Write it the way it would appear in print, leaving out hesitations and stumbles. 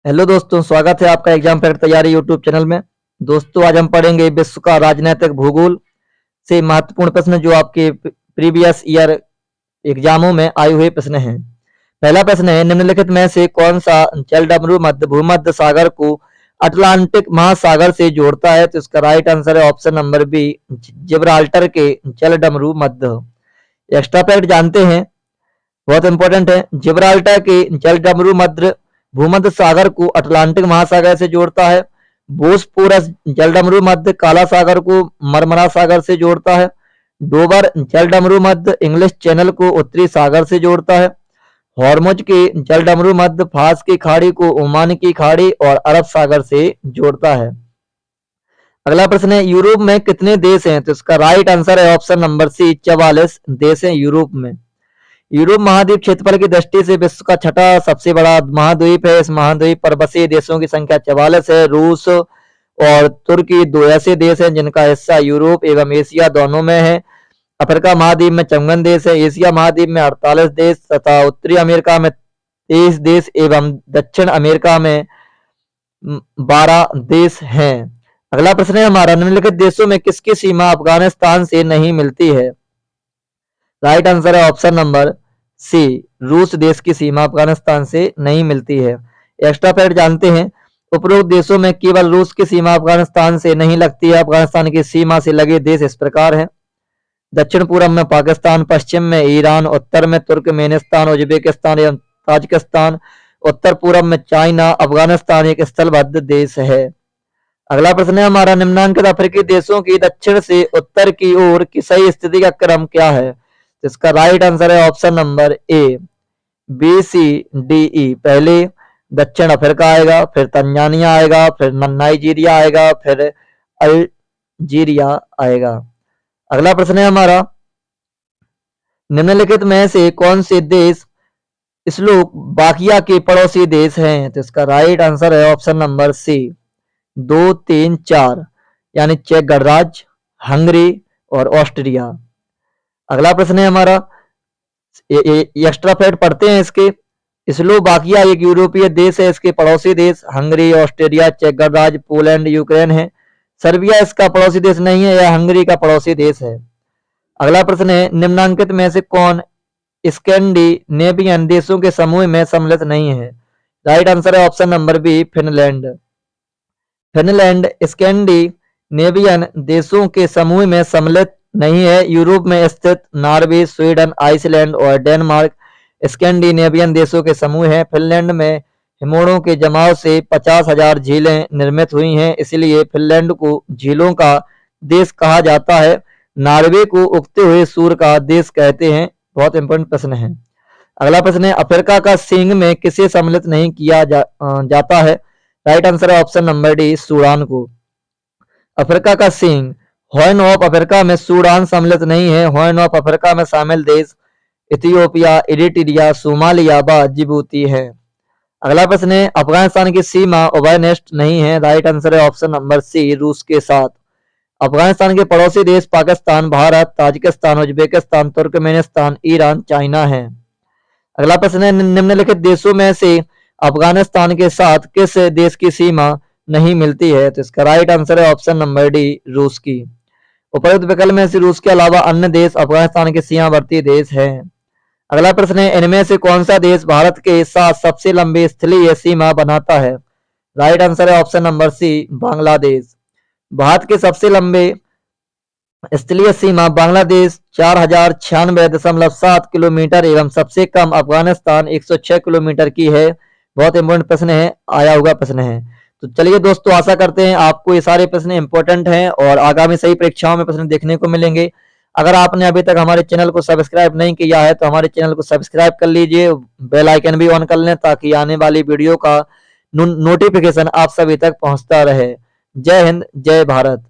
Hello दोस्तों, स्वागत है आपका एग्जाम पैड तैयारी यूट्यूब चैनल में। दोस्तों, आज हम पढ़ेंगे विश्व का राजनैतिक भूगोल से महत्वपूर्ण प्रश्न जो आपके प्रीवियस ईयर एग्जामों में आए हुए प्रश्न हैं। पहला प्रश्न है, निम्नलिखित में से कौन सा जलडमरू मध्य भूमध्य सागर को अटलांटिक महासागर से जोड़ता है? तो इसका राइट आंसर है ऑप्शन नंबर बी, जिब्राल्टर के जलडमरू मध्य। एक्स्ट्रा फैक्ट जानते हैं, बहुत इंपॉर्टेंट है। जिब्राल्टर के जलडमरू मध्य भूमध्य सागर को अटलांटिक महासागर से जोड़ता है। बोस्पोरस जलडमरू मध्य काला सागर को मरमरा सागर से जोड़ता है। डोबर जलडमरू मध्य इंग्लिश चैनल को उत्तरी सागर से जोड़ता है। हॉर्मुज के जलडमरू मध्य फार्स की खाड़ी को ओमान की खाड़ी और अरब सागर से जोड़ता है। अगला प्रश्न है, यूरोप में कितने देश हैं? तो इसका राइट आंसर है ऑप्शन नंबर सी, 44 देश हैं यूरोप में। यूरोप महाद्वीप क्षेत्रफल की दृष्टि से विश्व का छठा सबसे बड़ा महाद्वीप है। इस महाद्वीप पर बसे देशों की संख्या 44 है। रूस और तुर्की दो ऐसे देश हैं जिनका हिस्सा यूरोप एवं एशिया दोनों में है। अफ्रीका महाद्वीप में 54 देश है। एशिया महाद्वीप में 48 देश तथा उत्तरी अमेरिका में 23 देश एवं दक्षिण अमेरिका में 12 देश हैं। अगला प्रश्न है हमारा, निम्नलिखित देशों में किसकी सीमा अफगानिस्तान से नहीं मिलती है? राइट आंसर है ऑप्शन नंबर सी, रूस देश की सीमा अफगानिस्तान से नहीं मिलती है। एक्स्ट्रा फैक्ट जानते हैं, उपरोक्त देशों में केवल रूस की सीमा अफगानिस्तान से नहीं लगती है। अफगानिस्तान की सीमा से लगे देश इस प्रकार हैं: दक्षिण पूर्व में पाकिस्तान, पश्चिम में ईरान, उत्तर में तुर्कमेनिस्तान, उज्बेकिस्तान एवं ताजिकिस्तान, उत्तर पूर्व में चाइना। अफगानिस्तान एक स्थलबद्ध देश है। अगला प्रश्न है हमारा, निम्नांकित अफ्रीकी देशों की दक्षिण से उत्तर की ओर की सही स्थिति का क्रम क्या है? इसका राइट आंसर है option number A, B C D E. पहले दक्षिण अफ्रीका आएगा, फिर तंजानिया आएगा, फिर नाइजीरिया आएगा, फिर अल्जीरिया आएगा। अगला प्रश्न है हमारा, निम्नलिखित में से कौन से देश स्लोवाकिया के पड़ोसी देश हैं? तो इसका राइट आंसर है ऑप्शन नंबर सी, 2, 3, 4 यानी चेक गणराज्य, हंगरी और ऑस्ट्रिया। अगला प्रश्न है हमारा, एक्स्ट्रा फैक्ट पढ़ते हैं इसके। स्लोवाकिया एक यूरोपीय देश है। इसके पड़ोसी देश हंगरी, ऑस्ट्रिया, चेक गणराज्य, पोलैंड, यूक्रेन है। सर्बिया इसका पड़ोसी देश नहीं है, यह हंगरी का पड़ोसी देश है। अगला प्रश्न है, निम्नांकित में से कौन स्कैंडिनेवियन देशों के समूह में सम्मिलित नहीं है? राइट आंसर है option number B, Finland. Finland Scandinavian देशों के समूह में सम्मिलित नहीं है। यूरोप में स्थित नॉर्वे, स्वीडन, आइसलैंड और डेनमार्क स्कैंडिनेवियन देशों के समूह हैं। फिनलैंड में हिमोड़ों के जमाव से 50,000 झीलें निर्मित हुई हैं, इसलिए फिनलैंड को झीलों का देश कहा जाता है। नॉर्वे को उगते हुए सूर्य का देश कहते हैं। बहुत इंपॉर्टेंट प्रश्न है। अगला प्रश्न है, अफ्रीका का सिंह में किसे सम्मिलित नहीं किया जाता है? राइट आंसर है ऑप्शन नंबर डी, सूडान को। अफ्रीका का सिंह हॉर्न ऑफ अफ्रीका में सूडान सम्मिलित नहीं है। हॉर्न ऑफ अफ्रीका में शामिल देश इथियोपिया, इरिट्रिया, सोमालिया व जिबूती है। अगला प्रश्न है, अफगानिस्तान की सीमा उभयनिष्ठ नहीं है। राइट आंसर है ऑप्शन नंबर सी, रूस के साथ। अफगानिस्तान के पड़ोसी देश Pakistan, Bharat, Tajikistan, Uzbekistan, Turkmenistan, Iran, China है। अगला प्रश्न है, निम्नलिखित देशों में से अफगानिस्तान के साथ किस देश की सीमा नहीं मिलती है? तो इसका राइट आंसर है ऑप्शन नंबर डी, रूस की। उपरोक्त विकल्प में से रूस के अलावा अन्य देश अफगानिस्तान के सीमावर्ती देश हैं। अगला प्रश्न है, इनमें से कौन सा देश भारत के साथ सबसे लंबी स्थलीय सीमा बनाता है? राइट आंसर है ऑप्शन नंबर सी, बांग्लादेश। भारत के सबसे लंबे स्थलीय सीमा बांग्लादेश 4096.7 किलोमीटर एवं सबसे कम अफगानिस्तान 106 किलोमीटर की है। बहुत इंपॉर्टेंट प्रश्न है, आया हुआ प्रश्न है। तो चलिए दोस्तों, आशा करते हैं आपको ये सारे प्रश्न इंपॉर्टेंट हैं और आगामी सही परीक्षाओं में प्रश्न देखने को मिलेंगे। अगर आपने अभी तक हमारे चैनल को सब्सक्राइब नहीं किया है तो हमारे चैनल को सब्सक्राइब कर लीजिए, बेल आइकन भी ऑन कर लें ताकि आने वाली वीडियो का नोटिफिकेशन आप सभी तक पहुंचता रहे। जय हिंद, जय भारत।